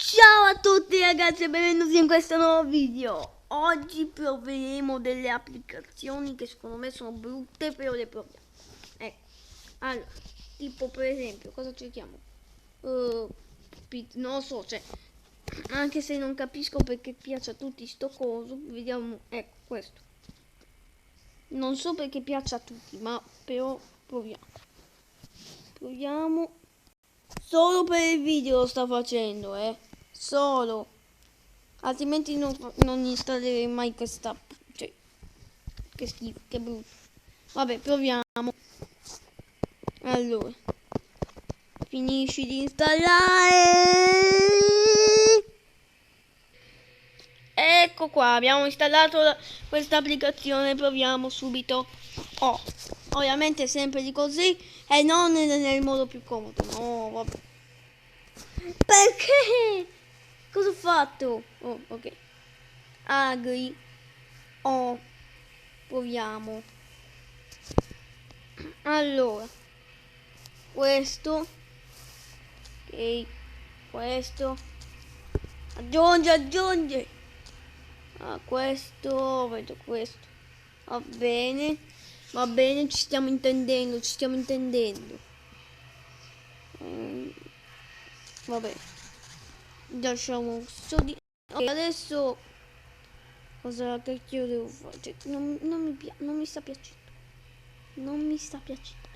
Ciao a tutti ragazzi e benvenuti in questo nuovo video. Oggi proveremo delle applicazioni che secondo me sono brutte, però le proviamo. Ecco, allora, tipo per esempio, cosa cerchiamo? Non lo so, cioè, anche se non capisco perché piace a tutti sto coso, vediamo, ecco questo. Non so perché piace a tutti, ma però proviamo. Proviamo. Solo per il video lo sto facendo, solo, altrimenti non installerei mai questa, cioè, che schifo, che brutto. Vabbè, proviamo. Allora, finisci di installare. Ecco qua, abbiamo installato questa applicazione, proviamo subito. Ovviamente sempre di così e non nel modo più comodo. No, vabbè. Perché? Cosa ho fatto? Oh, ok. Agri. Proviamo. Allora. Questo. Ok. Questo. Aggiungi. Questo. Vedo questo. Va bene. Va bene, ci stiamo intendendo. Vabbè. Lasciamo questo di... Ok, adesso... Cosa cacchio devo fare? Cioè, non mi sta piacendo. Non mi sta piacendo.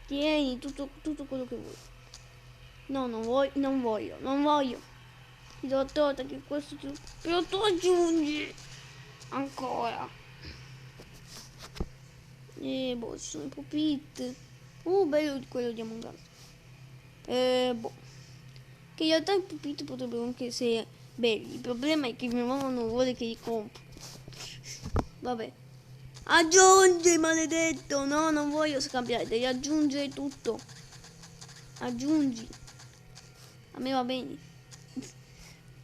Tieni tutto quello che vuoi. No, non voglio. Ti do torta che questo tu... Però tu aggiungi. Ancora. Boh, ci sono i pupit. Bello quello di Among Us. Boh. Che in realtà i pupit potrebbero anche essere belli. Il problema è che mia mamma non vuole che li compri. Vabbè. Aggiungi, maledetto. No, non voglio scambiare. Devi aggiungere tutto. Aggiungi. A me va bene.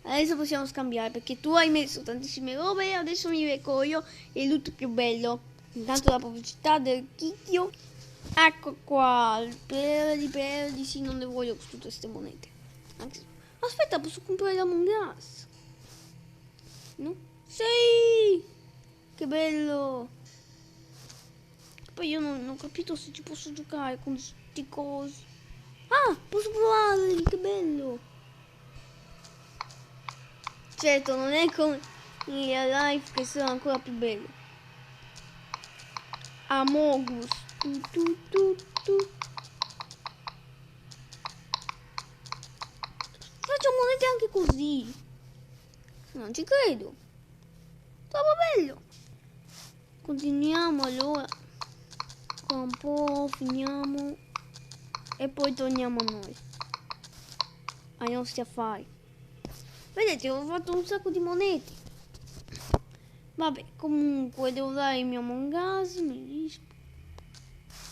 Adesso possiamo scambiare perché tu hai messo tantissime robe e adesso mi becco io il loot più bello. Intanto la pubblicità del chicchio. Ecco qua. Perli, sì, non ne voglio tutte queste monete. Aspetta, posso comprare l'Among Us? No? Sì! Che bello! Poi io non ho capito se ci posso giocare con questi cosi. Ah, posso provarli, che bello! Certo, non è come in real life che sono ancora più bello. Amogus. Faccio monete anche così. Non ci credo. Troppo bello. Continuiamo allora. Qua un po' finiamo. E poi torniamo a noi. Ai nostri affari. Vedete, ho fatto un sacco di monete. Vabbè, comunque devo dare il mio Among Us.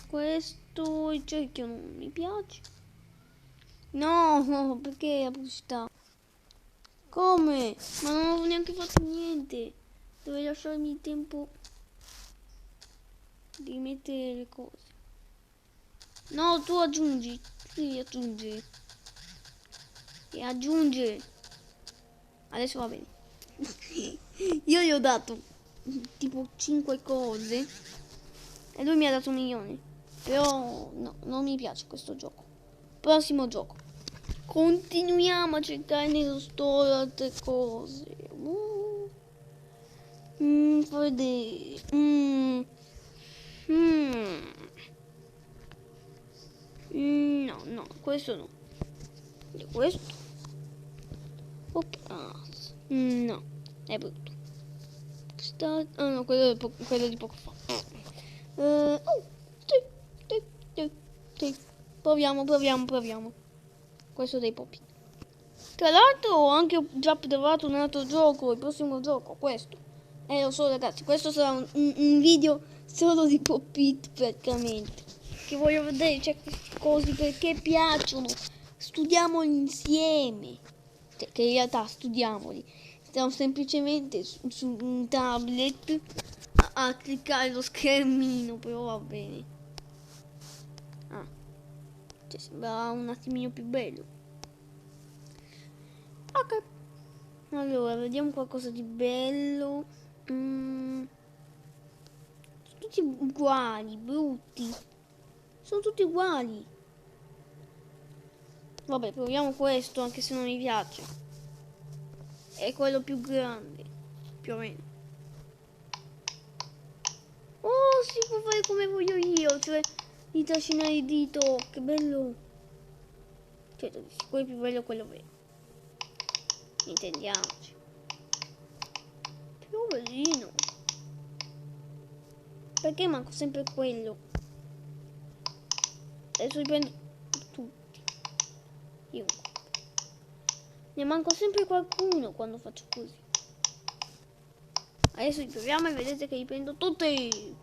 Questo, il cerchio non mi piace. No, perché la pubblicità? Come? Ma non ho neanche fatto niente. Dovrei lasciarmi il tempo di mettere le cose. No, tu aggiungi. Sì, aggiungi. E aggiunge. Adesso va bene. Io gli ho dato tipo 5 cose e lui mi ha dato 1.000.000. Però no, non mi piace questo gioco. Prossimo gioco. Continuiamo a cercare nello store altre cose. Vedere. No, questo no. E questo? No, è brutto. No, quello di poco fa. Sì. Proviamo. Questo dei popi. Tra l'altro ho anche già provato un altro gioco, il prossimo gioco, questo. Lo so ragazzi, questo sarà un video solo di Pop-It praticamente. Che voglio vedere certe cose perché piacciono. Studiamoli insieme. Cioè, che in realtà studiamoli. Stiamo semplicemente su un tablet a cliccare lo schermino, però va bene. Cioè, sembra un attimino più bello. Ok. Allora, vediamo qualcosa di bello. Sono tutti uguali, brutti. Sono tutti uguali. Vabbè, proviamo questo, anche se non mi piace. È quello più grande, più o meno. Oh, si può fare come voglio io, cioè di trascinare il dito. Che bello. Certo, di sicuro è più bello quello vero. Intendiamoci. Più bellino. Perché manco sempre quello? Adesso li prendo tutti. Io. Ne manco sempre qualcuno quando faccio così. Adesso li proviamo e vedete che li prendo tutti.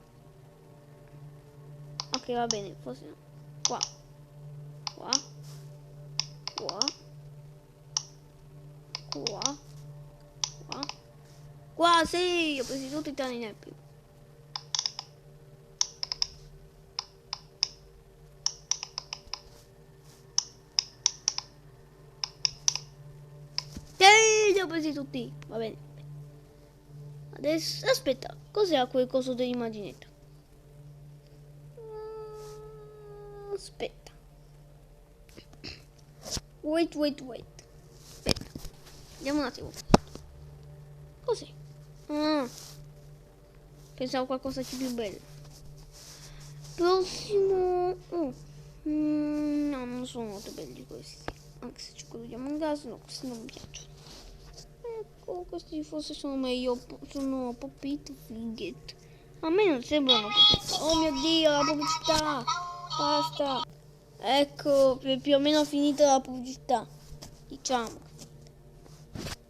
Ok, va bene, forse no. Qua. Qua. Qua. Qua. Qua. Qua, sì! Ho preso tutti i tranne nel primo. Sì, li ho presi tutti. Va bene. Adesso, aspetta. Cos'era quel coso dell'immaginetta? Aspetta. Wait. Aspetta. Vediamo un attimo. Cos'è? Ah, pensavo qualcosa di più bello. Prossimo. No, non sono molto belli questi. Anche se c'è quello di Among Us, no, questi non mi piacciono. Ecco, questi forse sono meglio. Sono Popit Figget. A me non sembrano Popit. Oh mio Dio, la pubblicità. Basta. Ecco, più o meno finita la pubblicità. Diciamo.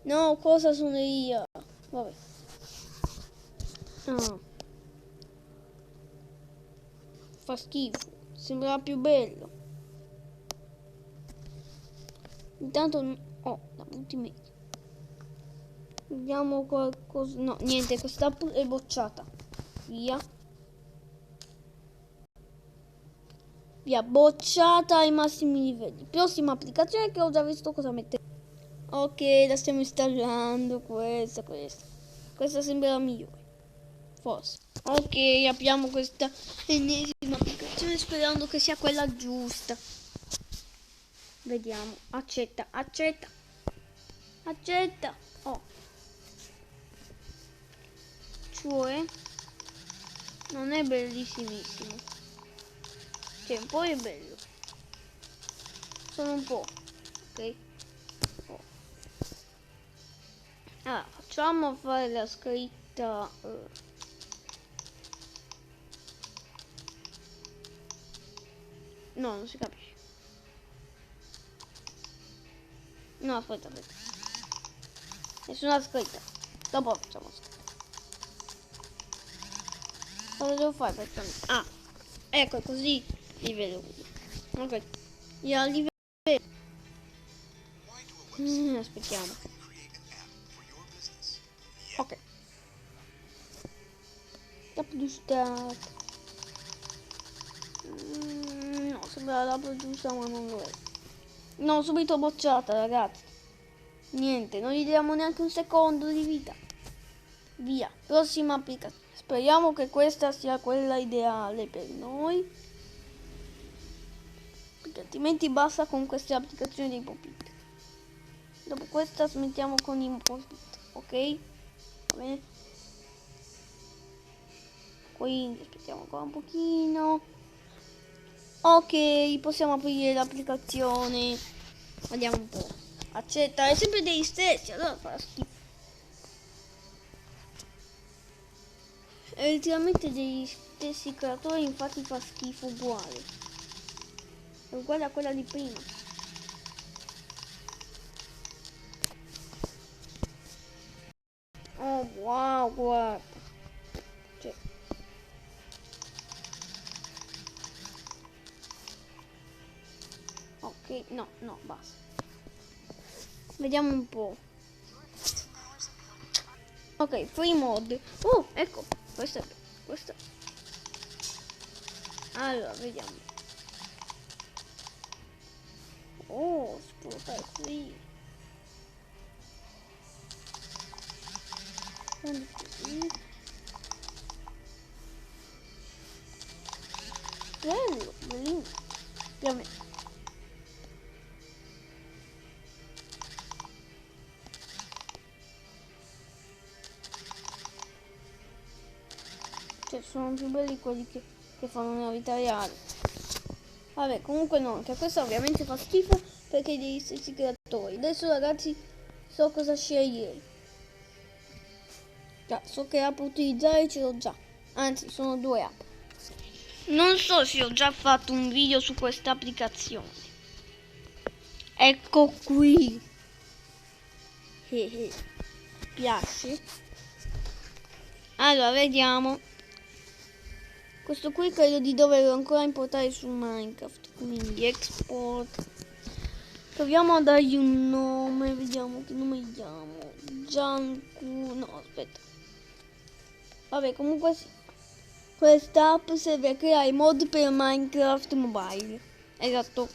No, cosa sono io? Vabbè. Ah. Fa schifo. Sembrava più bello. Intanto... Oh, la butti in mezzo. Vediamo qualcosa... No, niente, questa è bocciata. Via. Via, bocciata ai massimi livelli. Prossima applicazione che ho già visto cosa mettere. Ok, la stiamo installando. Questa sembra la migliore. Forse. Ok, apriamo questa ennesima applicazione sperando che sia quella giusta. Vediamo. Accetta. Oh. Cioè, non è bellissimissimo. Cioè, un po' è bello. Solo un po'. Ok. Oh. Allora, facciamo fare la scritta. No, non si capisce. No, aspetta. Nessuna scritta. Dopo facciamo scritta. Cosa devo fare per cambiare? Ah, ecco così livello 1. Ok. Io livello. Aspettiamo. Ok. Dopo di start. No, sembra la dopo giusta ma non lo è. No, subito bocciata, ragazzi. Niente, non gli diamo neanche un secondo di vita. Via, prossima applicazione. Speriamo che questa sia quella ideale per noi. Perché altrimenti basta con queste applicazioni dei Popit. Dopo questa smettiamo con i Popit, ok? Va bene? Quindi aspettiamo ancora un pochino. Ok, possiamo aprire l'applicazione. Vediamo un po'. Accetta, è sempre degli stessi, allora fa schifo. È letteralmente degli stessi creatori, infatti fa schifo uguale. È uguale a quella di prima. Oh wow, guarda. Cioè. Ok, no, basta. Vediamo un po'. Ok, free mod. Oh, ecco, questa. Allora, vediamo. Oh, si può fare qui. Prendi così. Bello, bellino. Più cioè, sono più belli quelli che fanno nella vita reale. Vabbè, comunque no, anche questo ovviamente fa schifo perché degli stessi creatori. Adesso ragazzi so cosa scegliere. Già, so che app utilizzare ce l'ho già. Anzi, sono 2 app. Non so se ho già fatto un video su questa applicazione. Ecco qui. Piace? Allora, vediamo. Questo qui credo di doverlo ancora importare su Minecraft. Quindi export. Proviamo a dargli un nome. Vediamo che nome gli diamo. Giancu. No, aspetta. Vabbè, comunque sì. Questa app serve a creare mod per Minecraft Mobile. Esatto.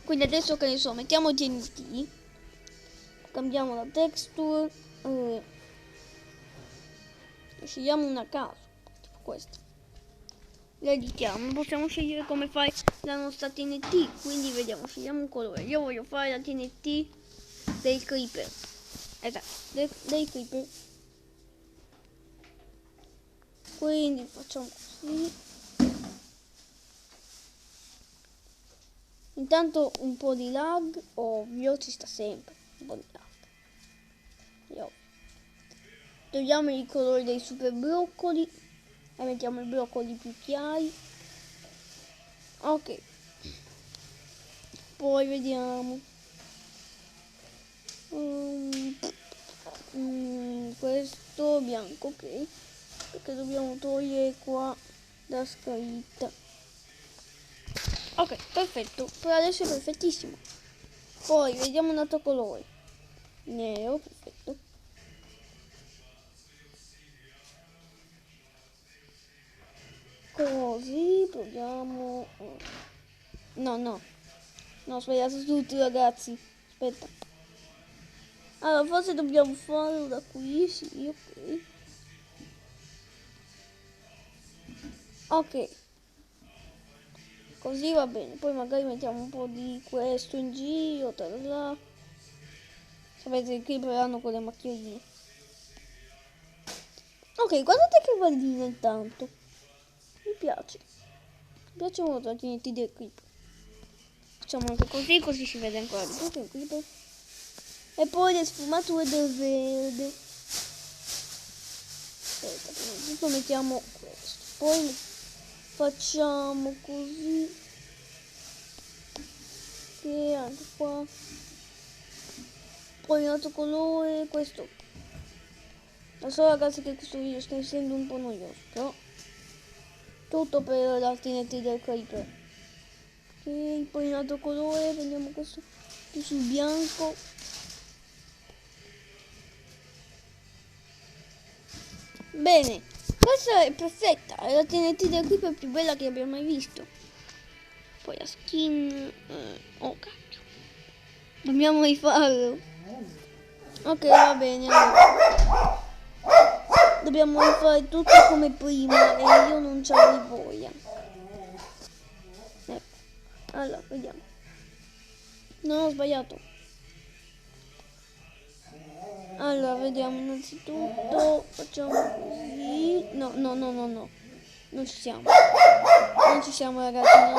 Quindi adesso che ne so, mettiamo TNT. Cambiamo la texture. Scegliamo una a caso. Tipo questa. La editiamo. Possiamo scegliere come fare la nostra TNT. Quindi vediamo, scegliamo un colore. Io voglio fare la TNT dei creeper. Esatto, dei creeper. Quindi facciamo così. Intanto un po' di lag, ovvio, ci sta sempre un po' di lag. Togliamo i colori dei super broccoli e mettiamo i broccoli più chiari. Ok. Poi vediamo. Questo bianco, ok. Perché dobbiamo togliere qua la scritta. Ok, perfetto. Per adesso è perfettissimo. Poi vediamo un altro colore. Nero, perfetto. Così proviamo. No, ho sbagliato tutto ragazzi. Aspetta. Allora forse dobbiamo farlo da qui, sì, ok. Ok. Così va bene. Poi magari mettiamo un po' di questo in giro. Tararà. Sapete che hanno quelle macchioline. Ok, guardate che bellino intanto. Mi piace. Mi piace molto la TNT del creeper. Facciamo anche così, così si vede ancora di più che il creeper. E poi le sfumature del verde. Aspetta, prima di tutto mettiamo questo. Poi facciamo così. Che anche qua. Poi un altro colore, questo. Lo so ragazzi che questo video sta essendo un po' noioso, però tutto per la TNT del creeper. Ok, poi un altro colore, prendiamo questo più sul bianco. Bene, questa è perfetta, è la TNT del creeper più bella che abbia mai visto. Poi la skin, oh cacchio, dobbiamo rifarlo. Ok, va bene, allora. Dobbiamo rifare tutto come prima e io non ce l'ho voglia. Ecco, allora, vediamo. Non ho sbagliato. Allora, vediamo innanzitutto, facciamo così. No. Non ci siamo. Non ci siamo ragazzi, no.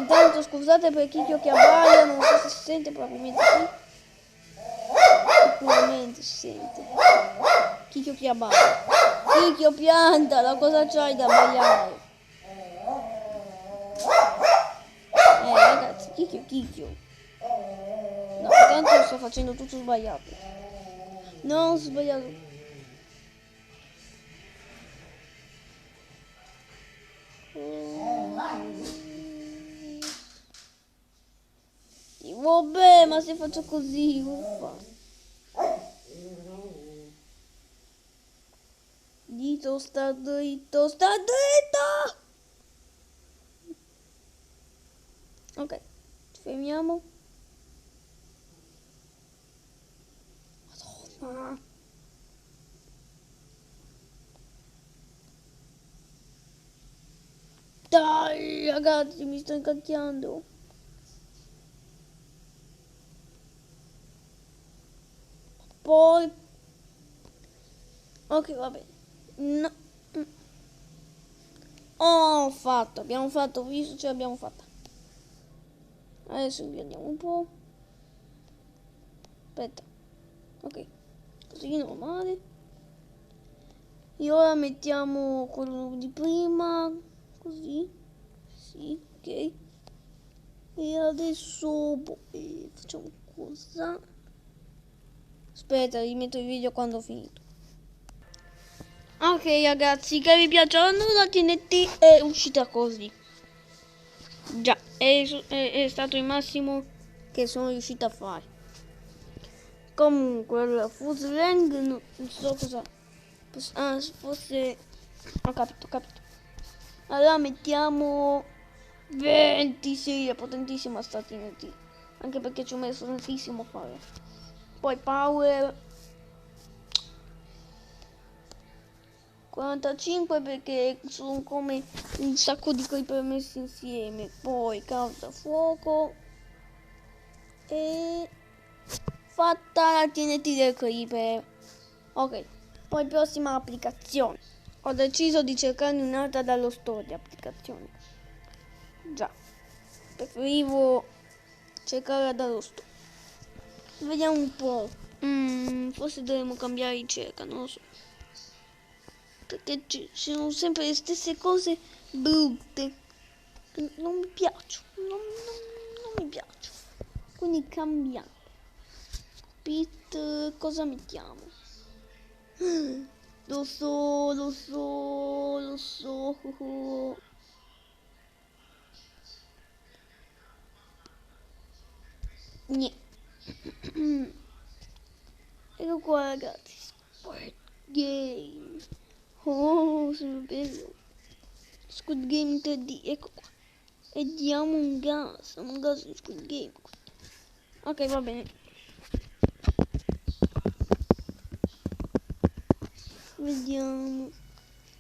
Intanto scusate per Chicchio che abbaia, non so se si sente, probabilmente sì. Sicuramente si sente. Chicchio che abbaia. Chicchio piantala, cosa c'hai da abbaiare? Ragazzi, Chicchio. No, intanto sto facendo tutto sbagliato. No, ho sbagliato. Vabbè, ma se faccio così, uffa. Dito sta dritto, sta dritto! Ok, ci fermiamo. Dai, ragazzi, mi sto incacchiando. Poi... Ok, va bene. No. Oh, fatto, abbiamo fatto, visto, ce l'abbiamo fatta. Adesso vediamo un po'. Aspetta. Ok, così normale. E ora mettiamo quello di prima. Così. Sì, ok. E adesso facciamo cosa? Aspetta, rimetto il video quando ho finito. Ok ragazzi, che vi piacciono la TNT è uscita così. Già, è stato il massimo che sono riuscita a fare. Comunque, la Fuse Lang non so cosa... Ah, forse... Ho capito, ho capito. Allora mettiamo 26, è potentissima sta TNT. Anche perché ci ho messo tantissimo a fare. Poi Power 45 perché sono come un sacco di creeper messi insieme. Poi causa fuoco. E fatta la TNT del creeper. Ok, poi prossima applicazione. Ho deciso di cercarne un'altra dallo store di applicazioni. Già, preferivo cercarla dallo store. Vediamo un po'. Forse dovremmo cambiare ricerca, non lo so. Perché ci sono sempre le stesse cose brutte. Non mi piacciono. Non mi piacciono. Quindi cambiamo. Pit, cosa mettiamo? Lo so, lo so, lo so. Niente. Ecco qua ragazzi. Squid Game. Oh, sono bello. Squid Game 3D, ecco qua. E diamo un gas in Squid Game. Ok, va bene. Vediamo.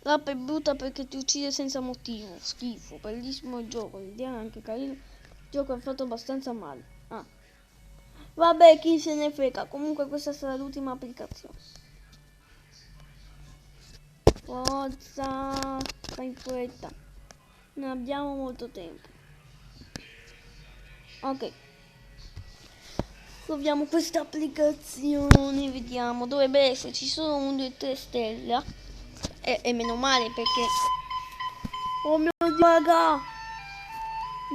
L'app è brutta perché ti uccide senza motivo. Schifo, bellissimo il gioco. L'idea è anche carino. Il gioco è fatto abbastanza male. Ah. Vabbè, chi se ne frega. Comunque questa sarà l'ultima applicazione. Forza. Fai in fretta. Non abbiamo molto tempo. Ok. Proviamo questa applicazione. Vediamo. Dovrebbe esserci solo 1, 2, 3 stelle. E meno male perché... Oh mio Dio, raga!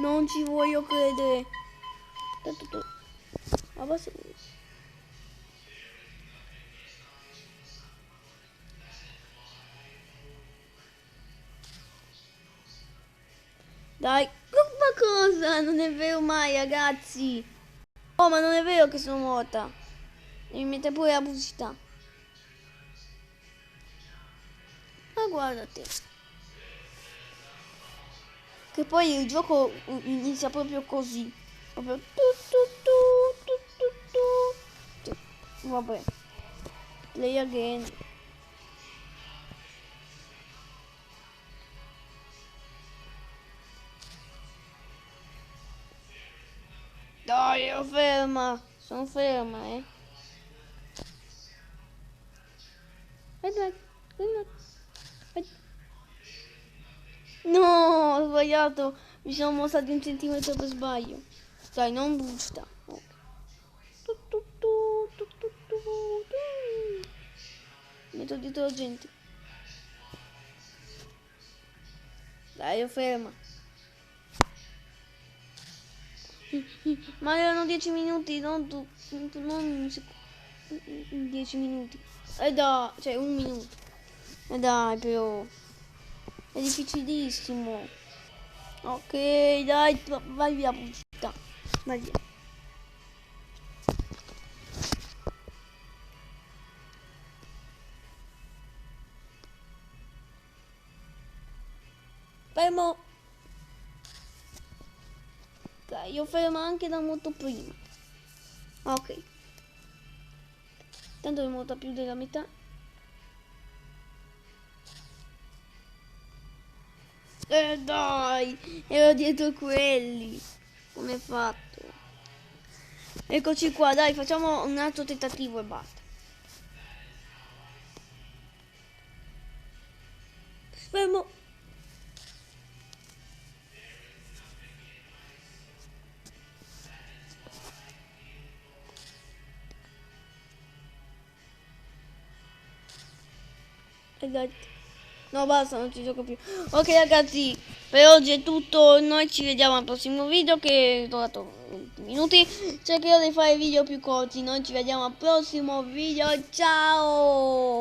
Non ci voglio credere. Abbassa. Dai, ma cosa? Non è vero mai, ragazzi. Oh, ma non è vero che sono morta. Mi mette pure la pubblicità. Ma guarda te. Che poi il gioco inizia proprio così. Proprio Vabbè. Play again. Dai, ero ferma. Sono ferma, eh. Vai. No, ho sbagliato. Mi sono mossa di 1 centimetro per sbaglio. Dai, non busta. Oh. Metto dietro la gente. Dai, io ferma. Ma erano 10 minuti, non 10 minuti. Dai, cioè 1 minuto. Dai, però. È difficilissimo. Ok, dai, vai via pubblicità. Vai via. Fermo. Dai, io fermo anche da molto prima. Ok. Tanto è molta più della metà. Dai, ero dietro quelli. Come hai fatto? Eccoci qua, dai, facciamo un altro tentativo e basta. Fermo. E dai. No, basta, non ci gioco più. Ok ragazzi, per oggi è tutto. Noi ci vediamo al prossimo video che è durato 20 minuti. Cercherò di fare video più corti. Noi ci vediamo al prossimo video. Ciao!